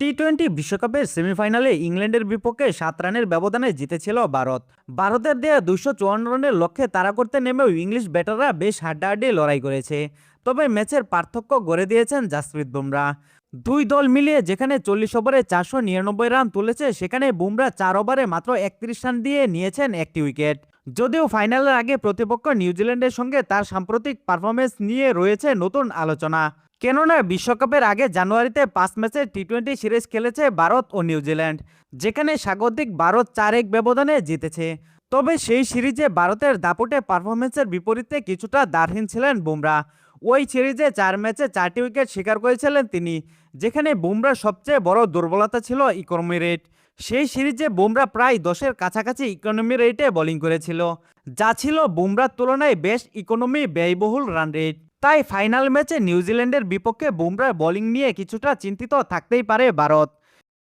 টি-20 বিশ্বকাপের সেমিফাইনালে ইংল্যান্ডের বিপক্ষে 7 রানের ব্যবধানে জিতেছিল ভারত। ভারতের দেয়া 254 রানের লক্ষ্যে তাড়া করতে নেমেও ইংলিশ ব্যাটাররা বেশ হাড্ডাহাড্ডি লড়াই করেছে। তবে ম্যাচের পার্থক্য গড়ে দিয়েছেন জাসপ্রীত বুমরা। দুই দল মিলিয়ে যেখানে 40 ওভারে 499 রান তুলেছে, সেখানে বুমরা 4 ওভারে মাত্র 31 রান দিয়ে নিয়েছেন একটি উইকেট। যদিও ফাইনালের আগে প্রতিপক্ষ নিউজিল্যান্ডের সঙ্গে তার সাম্প্রতিক পারফরমেন্স নিয়ে রয়েছে নতুন আলোচনা। কেননা বিশ্বকাপের আগে জানুয়ারিতে 5 ম্যাচের টি-20 সিরিজ খেলেছে ভারত ও নিউজিল্যান্ড, যেখানে স্বাগতিক ভারত 4-1 ব্যবধানে জিতেছে। তবে সেই সিরিজে ভারতের দাপুটে পারফরমেন্সের বিপরীতে কিছুটা দারহীন ছিলেন বুমরা। ওই সিরিজে 4 ম্যাচে 4টি উইকেট শিকার করেছিলেন তিনি, যেখানে বুমরার সবচেয়ে বড় দুর্বলতা ছিল ইকোনমি রেট। সেই সিরিজে বুমরা প্রায় 10-এর কাছাকাছি ইকোনমি রেটে বোলিং করেছিল, যা ছিল বুমরার তুলনায় বেশ ইকোনমি ব্যয়বহুল রান রেট। তাই ফাইনাল ম্যাচে নিউজিল্যান্ডের বিপক্ষে বুমরার বোলিং নিয়ে কিছুটা চিন্তিত থাকতেই পারে ভারত।